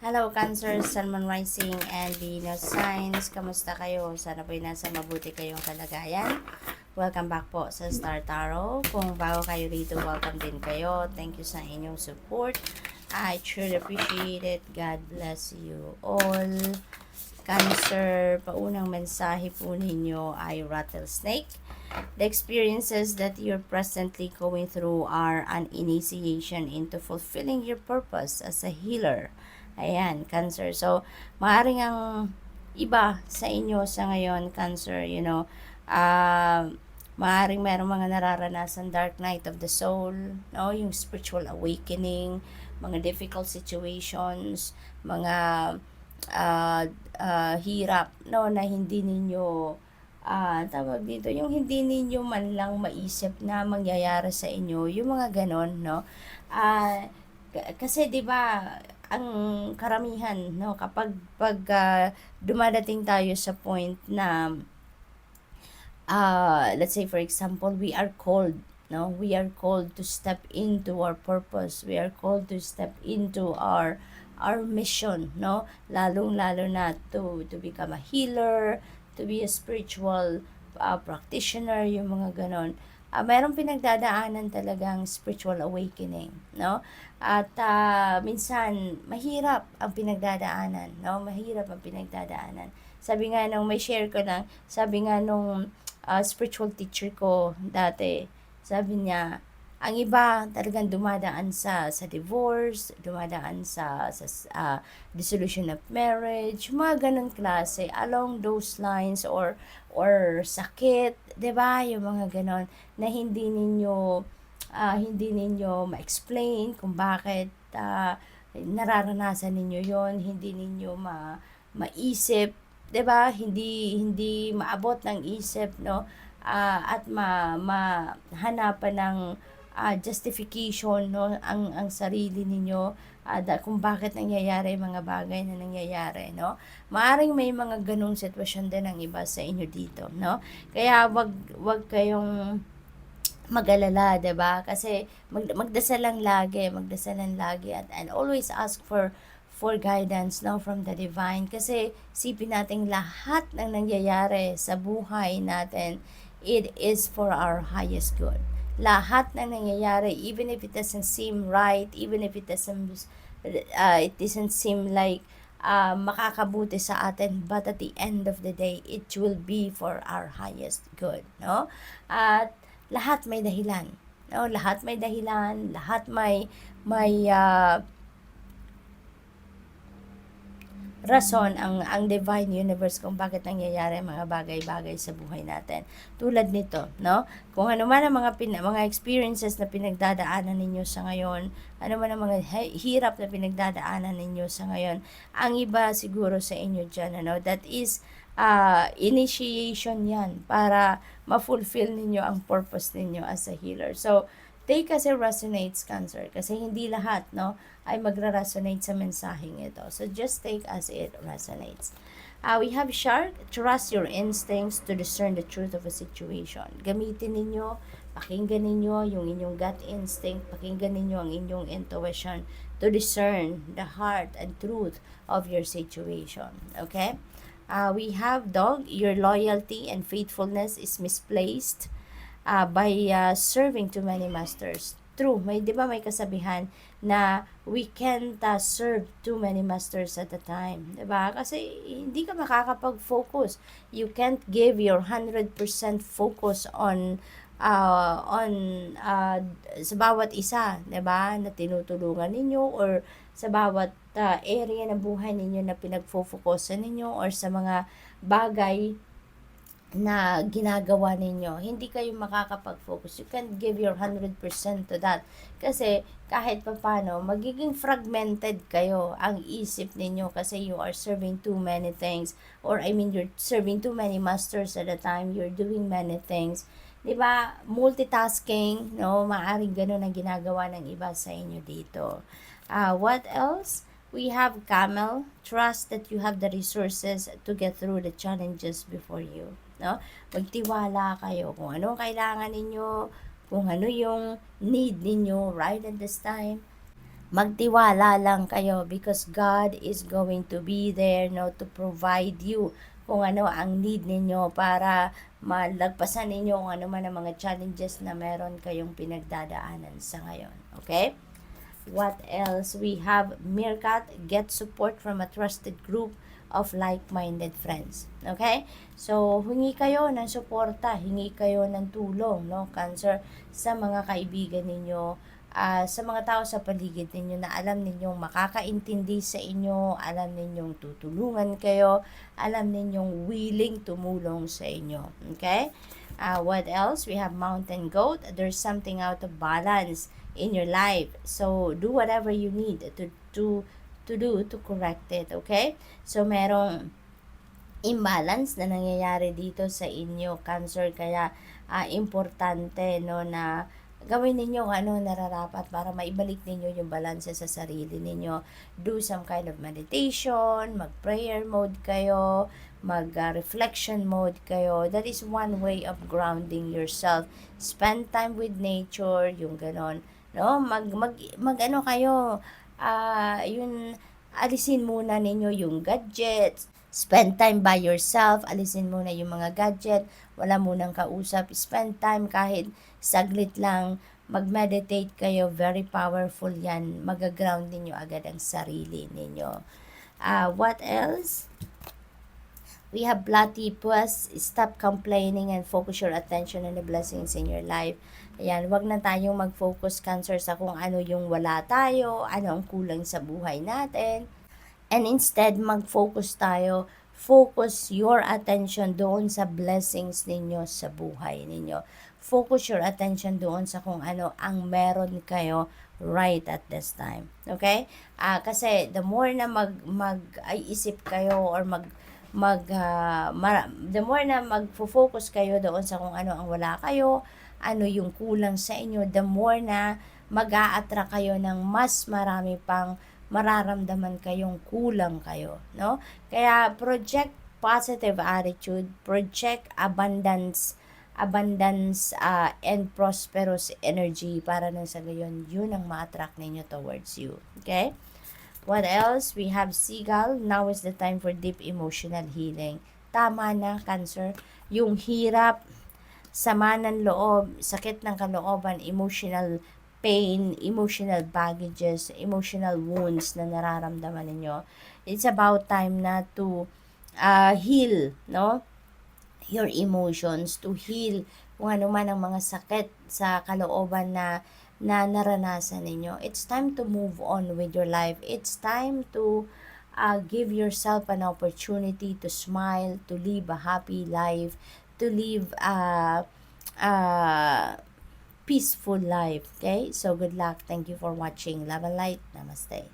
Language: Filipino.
Hello Cancer, Sun, Moon, Rising, and Venus signs. Kamusta kayo? Sana po'y nasa mabuti kayong kalagayan. Welcome back po sa Star Tarot. Kung bago kayo rito, welcome din kayo. Thank you sa inyong support. I truly appreciate it. God bless you all. Cancer, paunang mensahe po ninyo ay rattlesnake. The experiences that you're presently going through are an initiation into fulfilling your purpose as a healer. Ayan, Cancer. So, maaaring ang iba sa inyo sa ngayon, Cancer, maaaring merong mga nararanasan dark night of the soul, no? Yung spiritual awakening, mga difficult situations, mga hirap, no, na hindi ninyo tawag dito, yung hindi ninyo man lang maisip na mangyayari sa inyo, yung mga ganon, no? Kasi 'di ba ang karamihan, no, kapag dumadating tayo sa point na let's say for example we are called, no, we are called to step into our purpose, we are called to step into our mission, no, lalong lalo na to become a healer, to be a spiritual practitioner, yung mga ganon. Mayroong pinagdadaanan talagang spiritual awakening, no? At minsan mahirap ang pinagdadaanan, no? Mahirap ang pinagdadaanan. Sabi nga nung may share ko lang, sabi nga nung spiritual teacher ko dati, sabi niya, ang iba talagang dumadaan sa divorce, dumadaan sa dissolution of marriage, mga ganun klase, along those lines, or sakit, 'di ba? Yung mga ganon na hindi ninyo ma-explain kung bakit nararanasan ninyo yon, hindi ninyo maisip, 'di ba? Hindi maabot ng isip, no? At mahanapan ng justification, no, ang sarili ninyo, kung bakit nangyayari yung mga bagay na nangyayari, no? Maaring may mga ganung sitwasyon din ang iba sa inyo dito, no? Kaya wag kayong mag-alala, 'di ba? Kasi magdasal lang lagi, and always ask for guidance, no, from the divine, kasi sipin natin lahat ng nangyayari sa buhay natin, it is for our highest good. Lahat ng nangyayari, even if it doesn't seem right, even if it doesn't seem like makakabuti sa atin, but at the end of the day, it will be for our highest good, no? At lahat may dahilan, no? Lahat may dahilan, lahat may rason ang divine universe kung bakit nangyayari mga bagay-bagay sa buhay natin. Tulad nito, no? Kung ano man ang mga experiences na pinagdadaanan ninyo sa ngayon, ano man ang mga hirap na pinagdadaanan ninyo sa ngayon, ang iba siguro sa inyo diyan, ano, that is initiation 'yan para ma-fulfill ninyo ang purpose ninyo as a healer. So, take as it resonates, Cancer, kasi hindi lahat, no, ay magra-resonate sa mensaheng ito. So, just take as it resonates. We have Shark. Trust your instincts to discern the truth of a situation. Gamitin ninyo, pakinggan ninyo yung inyong gut instinct, pakinggan ninyo ang inyong intuition to discern the heart and truth of your situation. Okay? We have Dog. Your loyalty and faithfulness is misplaced by serving too many masters. True, may 'di ba may kasabihan na we can't serve too many masters at a time, 'di ba? Kasi hindi ka makakapag-focus. You can't give your 100% focus sa bawat isa, 'di ba? Na tinutulungan ninyo, or sa bawat area ng buhay ninyo na pinagfo-focusan ninyo, or sa mga bagay na ginagawa ninyo, hindi kayo makakapag-focus. You can't give your 100% to that. Kasi kahit papano, magiging fragmented kayo ang isip ninyo kasi you are serving too many things. Or I mean, you're serving too many masters at a time. You're doing many things. Diba? Multitasking, no? Maaring ganun ang ginagawa ng iba sa inyo dito. What else? We have Camel. Trust that you have the resources to get through the challenges before you, no? Magtiwala kayo kung anong kailangan ninyo, kung ano yung need ninyo right at this time. magtiwala lang kayo because God is going to be there, no, to provide you kung ano ang need ninyo para malagpasan ninyo kung ano man ang mga challenges na meron kayong pinagdadaanan sa ngayon. Okay? What else? We have Meerkat, get support from a trusted group of like-minded friends. Okay? So, hingi kayo ng suporta, hingi kayo ng tulong, no, Cancer, sa mga kaibigan ninyo, sa mga tao sa paligid ninyo na alam ninyong makakaintindi sa inyo, alam ninyong tutulungan kayo, alam ninyong willing tumulong sa inyo. Okay? What else? We have Mountain Goat. There's something out of balance in your life. So, do whatever you need to do to correct it, okay? So, merong imbalance na nangyayari dito sa inyo, Cancer, kaya importante, no, na gawin ninyo ano nararapat para maibalik ninyo yung balanse sa sarili ninyo. Do some kind of meditation, mag-prayer mode kayo, mag-reflection mode kayo. That is one way of grounding yourself. Spend time with nature, yung ganon, no, mag ano kayo, yun, alisin muna ninyo yung gadgets, spend time by yourself, alisin muna yung mga gadget, wala munang kausap, spend time kahit saglit lang, mag-meditate kayo, very powerful yan, mag-ground ninyo agad ang sarili ninyo. What else? We have Platypus, stop complaining and focus your attention on the blessings in your life. Ayan, wag na tayong mag-focus, Cancer, sa kung ano yung wala tayo, ano ang kulang sa buhay natin. And instead, mag-focus tayo, focus your attention doon sa blessings ninyo sa buhay ninyo. Focus your attention doon sa kung ano ang meron kayo right at this time. Okay? Kasi the more na mag-isip kayo or the more na mag-focus kayo doon sa kung ano ang wala kayo, ano yung kulang sa inyo, the more na mag-a-attract kayo ng mas marami pang mararamdaman kayong kulang kayo, no? Kaya project positive attitude, project abundance and prosperous energy para nang sa gayon yun ang ma-attract ninyo towards you. Okay? What else? We have Seagull. Now is the time for deep emotional healing. Tama na, Cancer. Yung hirap, sama ng loob, sakit ng kalooban, emotional pain, emotional baggages, emotional wounds na nararamdaman ninyo. It's about time na to heal, no? Your emotions, to heal kung ano man ang mga sakit sa kalooban na naranasan ninyo. It's time to move on with your life. It's time to give yourself an opportunity to smile, to live a happy life, to live a peaceful life. Okay? So, good luck. Thank you for watching. Love and light. Namaste.